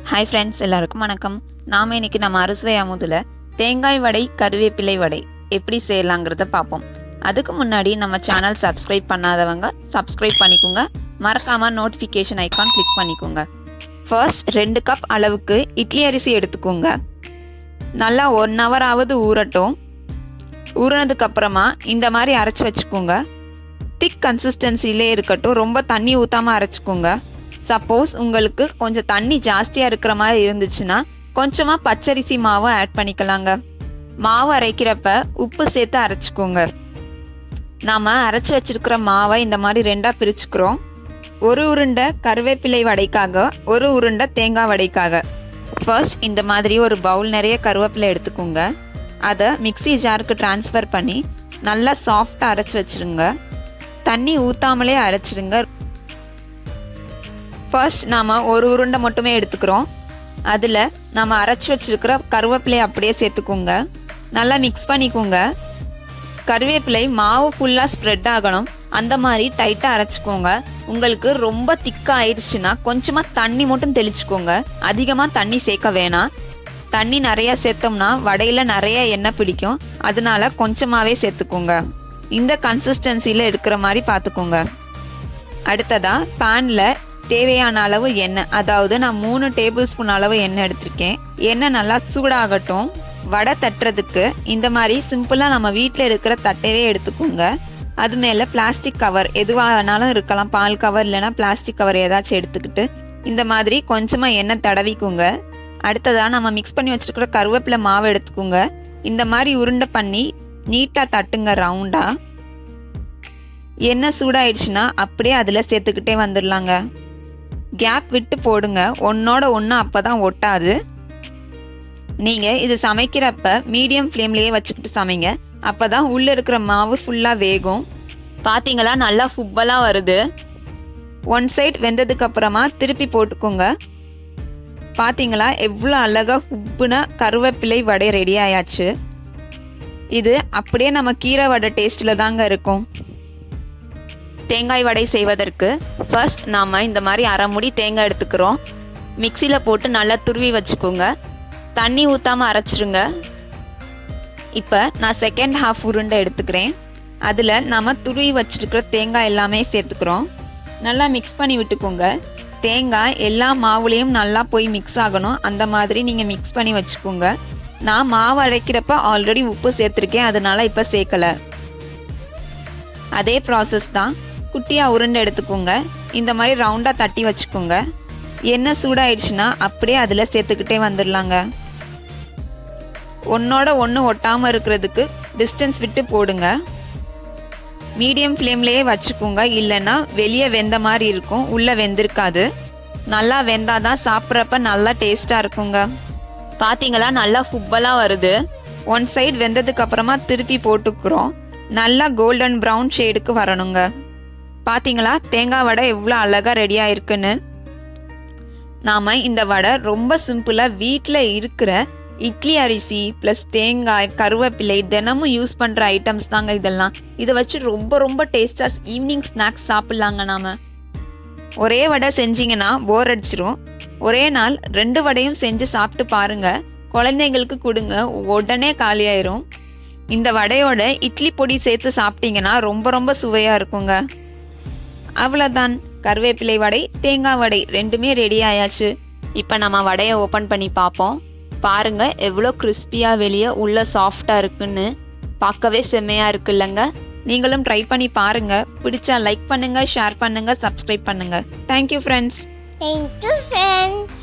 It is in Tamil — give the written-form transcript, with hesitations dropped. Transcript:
ஹாய் ஃப்ரெண்ட்ஸ், எல்லாருக்கும் வணக்கம். நாம் இன்னைக்கு நம்ம அறுசுவை அமுதில் தேங்காய் வடை கருவேப்பிலை வடை எப்படி செய்யலாங்கிறத பார்ப்போம். அதுக்கு முன்னாடி நம்ம சேனல் சப்ஸ்கிரைப் பண்ணாதவங்க சப்ஸ்கிரைப் பண்ணிக்கோங்க. மறக்காமல் நோட்டிஃபிகேஷன் ஐக்கான் கிளிக் பண்ணிக்கோங்க. ஃபர்ஸ்ட் 2 கப் அளவுக்கு இட்லி அரிசி எடுத்துக்கோங்க. நல்லா 1 hour ஆவது ஊறட்டும். ஊறினதுக்கப்புறமா இந்த மாதிரி அரைச்சி வச்சுக்கோங்க. திக் கன்சிஸ்டன்சிலே இருக்கட்டும், ரொம்ப தண்ணி ஊற்றாமல் அரைச்சிக்கோங்க. சப்போஸ் உங்களுக்கு கொஞ்சம் தண்ணி ஜாஸ்தியாக இருக்கிற மாதிரி இருந்துச்சுன்னா கொஞ்சமாக பச்சரிசி மாவு ஆட் பண்ணிக்கலாங்க. மாவு அரைக்கிறப்ப உப்பு சேர்த்து அரைச்சிக்கோங்க. நாம் அரைச்சி வச்சிருக்கிற மாவை இந்த மாதிரி 2ஆக பிரிச்சுக்கிறோம். ஒரு உருண்டை கருவேப்பிலை வடைக்காக, ஒரு உருண்டை தேங்காய் வடைக்காக. ஃபர்ஸ்ட் இந்த மாதிரி ஒரு பவுல் நிறைய கருவேப்பிலை எடுத்துக்கோங்க. அதை மிக்ஸி ஜாருக்கு ட்ரான்ஸ்ஃபர் பண்ணி நல்லா சாஃப்டாக அரைச்சி வச்சுருங்க. தண்ணி ஊற்றாமலே அரைச்சிடுங்க. ஃபர்ஸ்ட் நாம் ஒரு உருண்டை மட்டுமே எடுத்துக்கிறோம். அதில் நம்ம அரைச்சி வச்சுருக்கிற கருவேப்பிலை அப்படியே சேர்த்துக்கோங்க. நல்லா மிக்ஸ் பண்ணிக்கோங்க. கருவேப்பிலை மாவு ஃபுல்லாக ஸ்ப்ரெட் ஆகணும். அந்த மாதிரி டைட்டாக அரைச்சிக்கோங்க. உங்களுக்கு ரொம்ப திக்காக ஆயிடுச்சுன்னா கொஞ்சமாக தண்ணி மட்டும் தெளிச்சுக்கோங்க. அதிகமாக தண்ணி சேர்க்க வேணாம். தண்ணி நிறையா சேர்த்தோம்னா வடையில் நிறைய எண்ணெய் பிடிக்கும். அதனால கொஞ்சமாகவே சேர்த்துக்கோங்க. இந்த கன்சிஸ்டன்சியில் இருக்கிற மாதிரி பார்த்துக்கோங்க. அடுத்ததாக பேனில் தேவையான அளவு எண்ணெய், அதாவது நான் 3 டேபிள் ஸ்பூன் அளவு எண்ணெய் எடுத்திருக்கேன். எண்ணெய் நல்லா சூடாகட்டும். வடை தட்டுறதுக்கு இந்த மாதிரி சிம்பிளாக நம்ம வீட்டில் இருக்கிற தட்டையே எடுத்துக்கோங்க. அது மேலே பிளாஸ்டிக் கவர் எதுவாக வேணாலும் இருக்கலாம். பால் கவர் இல்லைனா பிளாஸ்டிக் கவர் ஏதாச்சும் எடுத்துக்கிட்டு இந்த மாதிரி கொஞ்சமாக எண்ணெய் தடவிக்கோங்க. அடுத்ததாக நம்ம மிக்ஸ் பண்ணி வச்சுருக்கிற கருவேப்பிலை மாவு எடுத்துக்கோங்க. இந்த மாதிரி உருண்டை பண்ணி நீட்டாக தட்டுங்க ரவுண்டாக. எண்ணெய் சூடாயிடுச்சுன்னா அப்படியே அதில் சேர்த்துக்கிட்டே வந்துடலாங்க. கேப் விட்டு போடுங்க, ஒன்றோட ஒன்று, அப்போ தான் ஒட்டாது. நீங்கள் இது சமைக்கிறப்ப மீடியம் ஃப்ளேம்லேயே வச்சுக்கிட்டு சமைங்க. அப்போ தான் உள்ளே இருக்கிற மாவு ஃபுல்லாக வேகும். பார்த்தீங்களா, நல்லா ஃபுப்பலாக வருது. 1 சைட் வெந்ததுக்கப்புறமா திருப்பி போட்டுக்கோங்க. பார்த்தீங்களா, எவ்வளோ அழகாக ஃபுப்புன கருவேப்பிலை வடை ரெடி ஆயாச்சு. இது அப்படியே நம்ம கீரை வடை டேஸ்ட்டில் தாங்க இருக்கும். தேங்காய் வடை செய்வதற்கு ஃபர்ஸ்ட் நாம் இந்த மாதிரி அரை முடி தேங்காய் எடுத்துக்கிறோம். மிக்சியில் போட்டு நல்லா துருவி வச்சுக்கோங்க. தண்ணி ஊற்றாமல் அரைச்சிருங்க. இப்போ நான் செகண்ட் ஹாஃப் உருண்டை எடுத்துக்கிறேன். அதில் நம்ம துருவி வச்சுருக்கிற தேங்காய் எல்லாமே சேர்த்துக்கிறோம். நல்லா மிக்ஸ் பண்ணி விட்டுக்கோங்க. தேங்காய் எல்லா மாவுலேயும் நல்லா போய் மிக்ஸ் ஆகணும். அந்த மாதிரி நீங்கள் மிக்ஸ் பண்ணி வச்சுக்கோங்க. நான் மாவு அரைக்கிறப்ப ஆல்ரெடி உப்பு சேர்த்துருக்கேன், அதனால் இப்போ சேர்க்கலை. அதே ப்ராசஸ் தான். குட்டியாக உருண்டை எடுத்துக்கோங்க. இந்த மாதிரி ரவுண்டாக தட்டி வச்சுக்கோங்க. எண்ணெய் சூடாயிடுச்சுன்னா அப்படியே அதில் சேர்த்துக்கிட்டே வந்துடலாங்க. ஒன்றோட ஒன்று ஒட்டாமல் இருக்கிறதுக்கு டிஸ்டன்ஸ் விட்டு போடுங்க. மீடியம் ஃப்ளேம்லேயே வச்சுக்கோங்க, இல்லைன்னா வெளியே வெந்த மாதிரி இருக்கும், உள்ளே வெந்திருக்காது. நல்லா வெந்தாதான் சாப்பிட்றப்ப நல்லா டேஸ்ட்டாக இருக்குங்க. பார்த்தீங்களா, நல்லா ஃபுப்பலாக வருது. 1 சைடு வெந்ததுக்கப்புறமா திருப்பி போட்டுக்கிறோம். நல்லா கோல்டன் ப்ரௌன் ஷேடுக்கு வரணுங்க. பார்த்தீங்களா, தேங்காய் வடை எவ்வளோ அழகாக ரெடி ஆயிருக்குன்னு. நாம் இந்த வடை ரொம்ப சிம்பிளாக வீட்டில் இருக்கிற இட்லி அரிசி ப்ளஸ் தேங்காய் கருவேப்பிலை தினமும் யூஸ் பண்ணுற ஐட்டம்ஸ் தாங்க இதெல்லாம். இதை வச்சு ரொம்ப ரொம்ப டேஸ்டாக ஈவினிங் ஸ்நாக்ஸ் சாப்பிட்லாங்க. நாம் ஒரே வடை செஞ்சிங்கன்னா போர் அடிச்சிரும். ஒரே நாள் 2 வடையும் செஞ்சு சாப்பிட்டு பாருங்கள். குழந்தைங்களுக்கு கொடுங்க, உடனே காலியாயிரும். இந்த வடையோட இட்லி பொடி சேர்த்து சாப்பிட்டீங்கன்னா ரொம்ப ரொம்ப சுவையாக இருக்குங்க. அவ்வளோதான், கருவேப்பிலை வடை தேங்காய் வடை ரெண்டுமே ரெடி ஆயாச்சு. இப்போ நம்ம வடையை ஓப்பன் பண்ணி பார்ப்போம். பாருங்கள், எவ்வளோ கிறிஸ்பியாக வெளியே உள்ள சாஃப்டாக இருக்குன்னு. பார்க்கவே செம்மையாக இருக்குல்லங்க. நீங்களும் ட்ரை பண்ணி பாருங்கள். பிடிச்சா லைக் பண்ணுங்கள், ஷேர் பண்ணுங்கள், சப்ஸ்கிரைப் பண்ணுங்கள். Thank you friends. Thank you, friends.